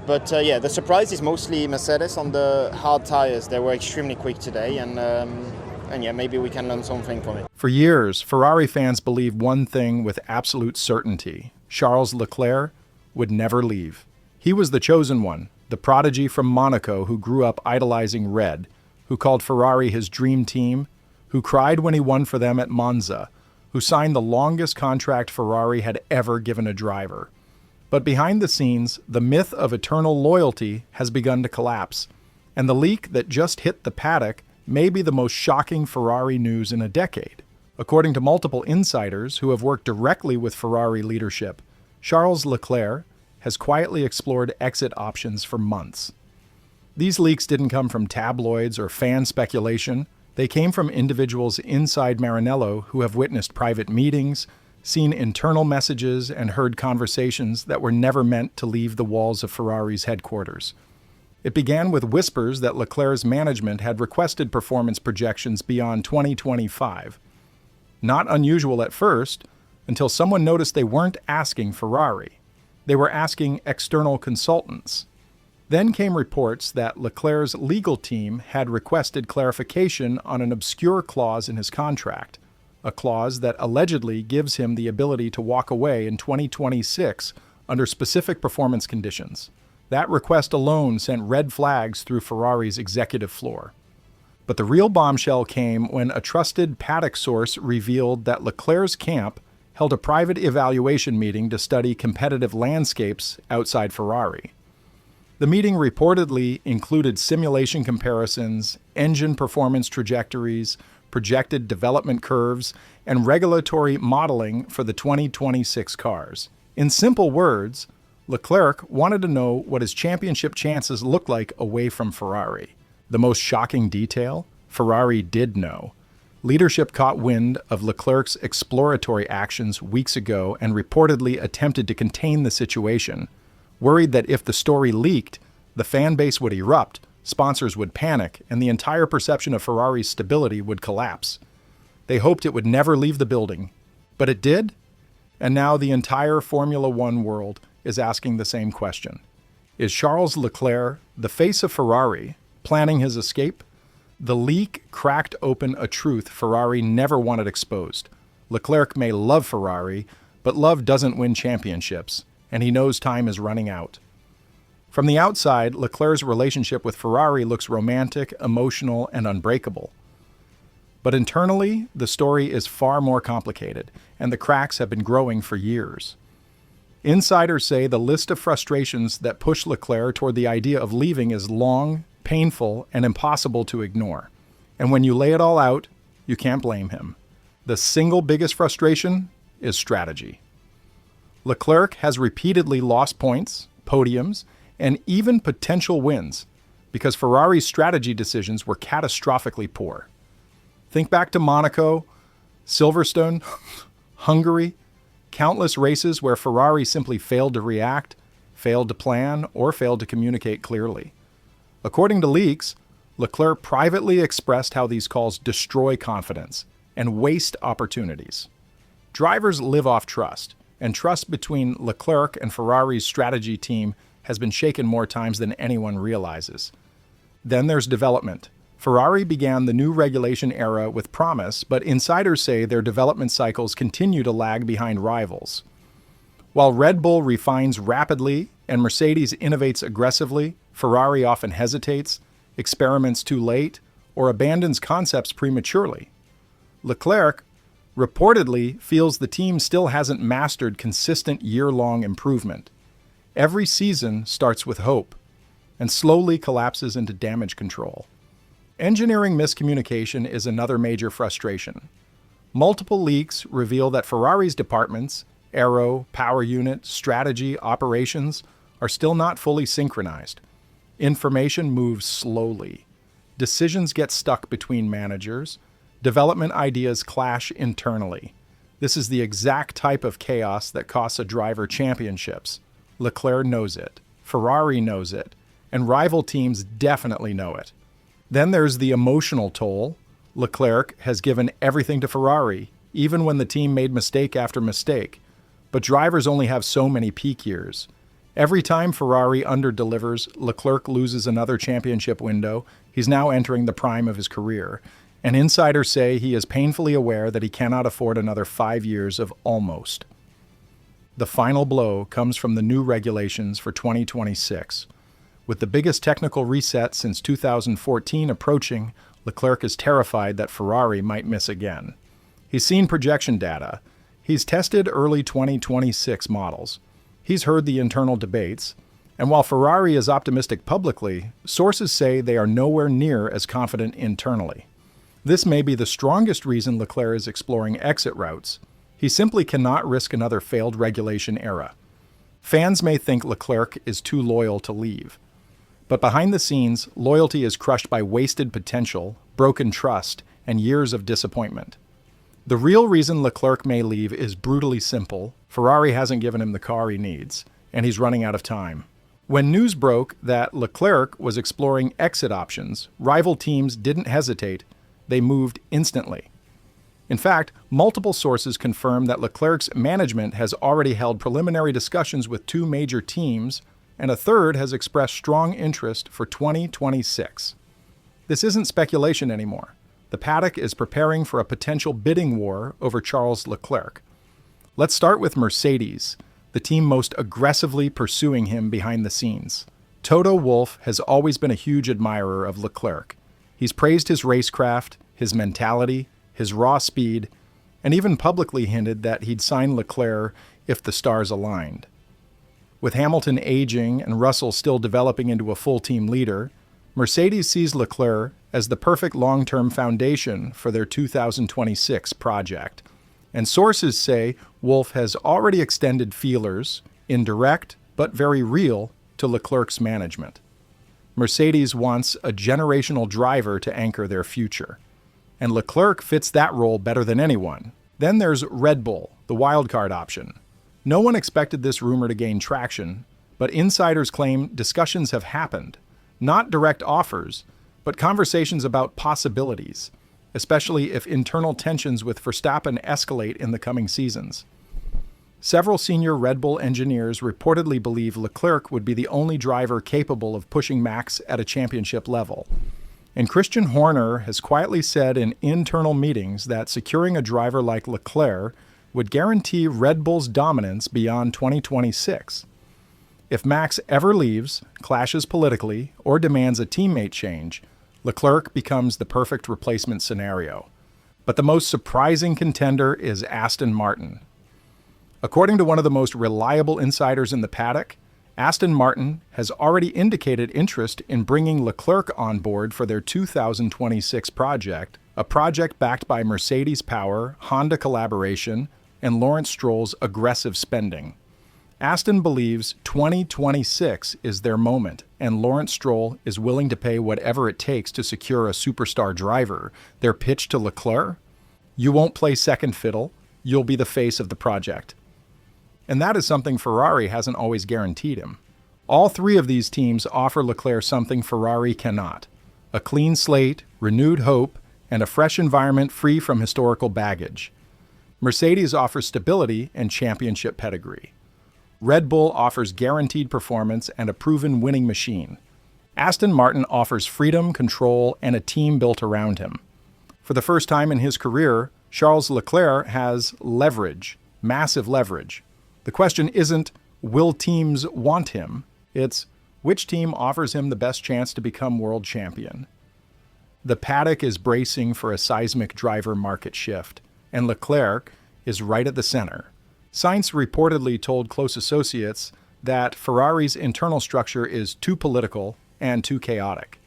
Yeah, the surprise is mostly Mercedes on the hard tires. They were extremely quick today, and yeah, maybe we can learn something from it. For years, Ferrari fans believed one thing with absolute certainty: Charles Leclerc would never leave. He was the chosen one, the prodigy from Monaco who grew up idolizing red, who called Ferrari his dream team, who cried when he won for them at Monza, who signed the longest contract Ferrari had ever given a driver. But behind the scenes, the myth of eternal loyalty has begun to collapse, and the leak that just hit the paddock may be the most shocking Ferrari news in a decade. According to multiple insiders who have worked directly with Ferrari leadership, Charles Leclerc has quietly explored exit options for months. These leaks didn't come from tabloids or fan speculation. They came from individuals inside Maranello who have witnessed private meetings, seen internal messages, and heard conversations that were never meant to leave the walls of Ferrari's headquarters. It began with whispers that Leclerc's management had requested performance projections beyond 2025. Not unusual at first, until someone noticed they weren't asking Ferrari. They were asking external consultants. Then came reports that Leclerc's legal team had requested clarification on an obscure clause in his contract, a clause that allegedly gives him the ability to walk away in 2026 under specific performance conditions. That request alone sent red flags through Ferrari's executive floor. But the real bombshell came when a trusted paddock source revealed that Leclerc's camp held a private evaluation meeting to study competitive landscapes outside Ferrari. The meeting reportedly included simulation comparisons, engine performance trajectories, projected development curves, and regulatory modeling for the 2026 cars. In simple words, Leclerc wanted to know what his championship chances looked like away from Ferrari. The most shocking detail? Ferrari did know. Leadership caught wind of Leclerc's exploratory actions weeks ago and reportedly attempted to contain the situation, worried that if the story leaked, the fan base would erupt, sponsors would panic, and the entire perception of Ferrari's stability would collapse. They hoped it would never leave the building. But it did? And now the entire Formula One world is asking the same question. Is Charles Leclerc, the face of Ferrari, planning his escape? The leak cracked open a truth Ferrari never wanted exposed. Leclerc may love Ferrari, but love doesn't win championships, and he knows time is running out. From the outside, Leclerc's relationship with Ferrari looks romantic, emotional, and unbreakable. But internally, the story is far more complicated, and the cracks have been growing for years. Insiders say the list of frustrations that push Leclerc toward the idea of leaving is long, painful, and impossible to ignore. And when you lay it all out, you can't blame him. The single biggest frustration is strategy. Leclerc has repeatedly lost points, podiums, and even potential wins because Ferrari's strategy decisions were catastrophically poor. Think back to Monaco, Silverstone, Hungary, countless races where Ferrari simply failed to react, failed to plan, or failed to communicate clearly. According to leaks, Leclerc privately expressed how these calls destroy confidence and waste opportunities. Drivers live off trust, and trust between Leclerc and Ferrari's strategy team has been shaken more times than anyone realizes. Then there's development. Ferrari began the new regulation era with promise, but insiders say their development cycles continue to lag behind rivals. While Red Bull refines rapidly and Mercedes innovates aggressively, Ferrari often hesitates, experiments too late, or abandons concepts prematurely. Leclerc reportedly feels the team still hasn't mastered consistent year-long improvement. Every season starts with hope and slowly collapses into damage control. Engineering miscommunication is another major frustration. Multiple leaks reveal that Ferrari's departments, aero, power unit, strategy, operations, are still not fully synchronized. Information moves slowly. Decisions get stuck between managers. Development ideas clash internally. This is the exact type of chaos that costs a driver championships. Leclerc knows it, Ferrari knows it, and rival teams definitely know it. Then there's the emotional toll. Leclerc has given everything to Ferrari, even when the team made mistake after mistake. But drivers only have so many peak years. Every time Ferrari underdelivers, Leclerc loses another championship window. He's now entering the prime of his career, and insiders say he is painfully aware that he cannot afford another 5 years of almost. The final blow comes from the new regulations for 2026. With the biggest technical reset since 2014 approaching, Leclerc is terrified that Ferrari might miss again. He's seen projection data. He's tested early 2026 models. He's heard the internal debates. And while Ferrari is optimistic publicly, sources say they are nowhere near as confident internally. This may be the strongest reason Leclerc is exploring exit routes. He simply cannot risk another failed regulation era. Fans may think Leclerc is too loyal to leave. But behind the scenes, loyalty is crushed by wasted potential, broken trust, and years of disappointment. The real reason Leclerc may leave is brutally simple. Ferrari hasn't given him the car he needs, and he's running out of time. When news broke that Leclerc was exploring exit options, rival teams didn't hesitate. They moved instantly. In fact, multiple sources confirm that Leclerc's management has already held preliminary discussions with 2 major teams, and a third has expressed strong interest for 2026. This isn't speculation anymore. The paddock is preparing for a potential bidding war over Charles Leclerc. Let's start with Mercedes, the team most aggressively pursuing him behind the scenes. Toto Wolff has always been a huge admirer of Leclerc. He's praised his racecraft, his mentality, his raw speed, and even publicly hinted that he'd sign Leclerc if the stars aligned. With Hamilton aging and Russell still developing into a full-team leader, Mercedes sees Leclerc as the perfect long-term foundation for their 2026 project. And sources say Wolff has already extended feelers, indirect but very real, to Leclerc's management. Mercedes wants a generational driver to anchor their future. And Leclerc fits that role better than anyone. Then there's Red Bull, the wildcard option. No one expected this rumor to gain traction, but insiders claim discussions have happened. Not direct offers, but conversations about possibilities, especially if internal tensions with Verstappen escalate in the coming seasons. Several senior Red Bull engineers reportedly believe Leclerc would be the only driver capable of pushing Max at a championship level. And Christian Horner has quietly said in internal meetings that securing a driver like Leclerc would guarantee Red Bull's dominance beyond 2026. If Max ever leaves, clashes politically, or demands a teammate change, Leclerc becomes the perfect replacement scenario. But the most surprising contender is Aston Martin. According to one of the most reliable insiders in the paddock, Aston Martin has already indicated interest in bringing Leclerc on board for their 2026 project, a project backed by Mercedes power, Honda collaboration, and Lawrence Stroll's aggressive spending. Aston believes 2026 is their moment, and Lawrence Stroll is willing to pay whatever it takes to secure a superstar driver. Their pitch to Leclerc? You won't play second fiddle, you'll be the face of the project. And that is something Ferrari hasn't always guaranteed him. All 3 of these teams offer Leclerc something Ferrari cannot: a clean slate, renewed hope, and a fresh environment free from historical baggage. Mercedes offers stability and championship pedigree. Red Bull offers guaranteed performance and a proven winning machine. Aston Martin offers freedom, control, and a team built around him. For the first time in his career, Charles Leclerc has leverage, massive leverage. The question isn't, will teams want him? It's, which team offers him the best chance to become world champion? The paddock is bracing for a seismic driver market shift, and Leclerc is right at the center. Sainz reportedly told close associates that Ferrari's internal structure is too political and too chaotic.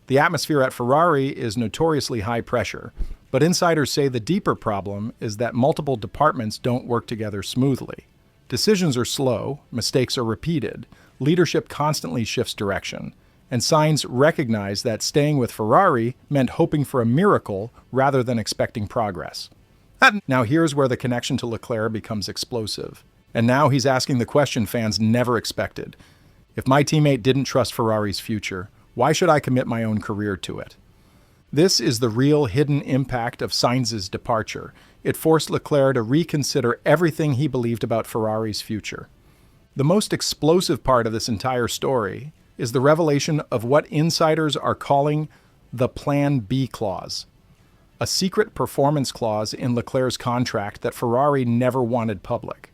The atmosphere at Ferrari is notoriously high pressure, but insiders say the deeper problem is that multiple departments don't work together smoothly. Decisions are slow, mistakes are repeated, leadership constantly shifts direction, and Sainz recognized that staying with Ferrari meant hoping for a miracle rather than expecting progress. Now here's where the connection to Leclerc becomes explosive. And now he's asking the question fans never expected. If my teammate didn't trust Ferrari's future, why should I commit my own career to it? This is the real hidden impact of Sainz's departure. It forced Leclerc to reconsider everything he believed about Ferrari's future. The most explosive part of this entire story is the revelation of what insiders are calling the Plan B clause, a secret performance clause in Leclerc's contract that Ferrari never wanted public.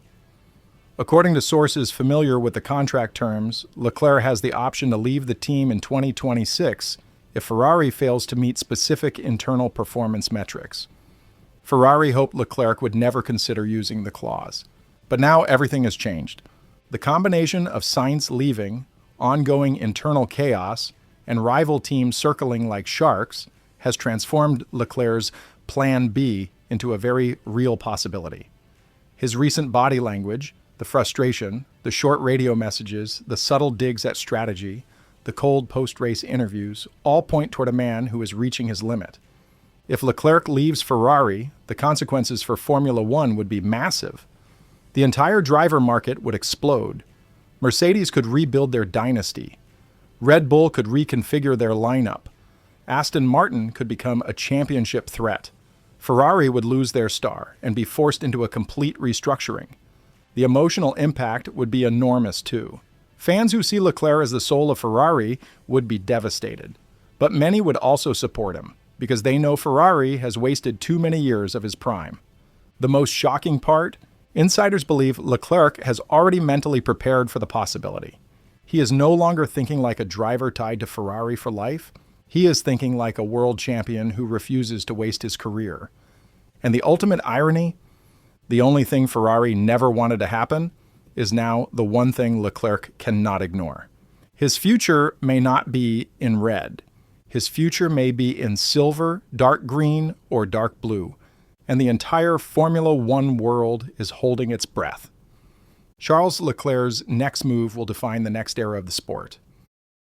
According to sources familiar with the contract terms, Leclerc has the option to leave the team in 2026 if Ferrari fails to meet specific internal performance metrics. Ferrari hoped Leclerc would never consider using the clause. But now everything has changed. The combination of Sainz leaving, ongoing internal chaos, and rival teams circling like sharks has transformed Leclerc's Plan B into a very real possibility. His recent body language, the frustration, the short radio messages, the subtle digs at strategy, the cold post-race interviews, all point toward a man who is reaching his limit. If Leclerc leaves Ferrari, the consequences for Formula One would be massive. The entire driver market would explode. Mercedes could rebuild their dynasty. Red Bull could reconfigure their lineup. Aston Martin could become a championship threat. Ferrari would lose their star and be forced into a complete restructuring. The emotional impact would be enormous too. Fans who see Leclerc as the soul of Ferrari would be devastated. But many would also support him, because they know Ferrari has wasted too many years of his prime. The most shocking part? Insiders believe Leclerc has already mentally prepared for the possibility. He is no longer thinking like a driver tied to Ferrari for life. He is thinking like a world champion who refuses to waste his career. And the ultimate irony? The only thing Ferrari never wanted to happen is now the one thing Leclerc cannot ignore. His future may not be in red. His future may be in silver, dark green, or dark blue. And the entire Formula One world is holding its breath. Charles Leclerc's next move will define the next era of the sport.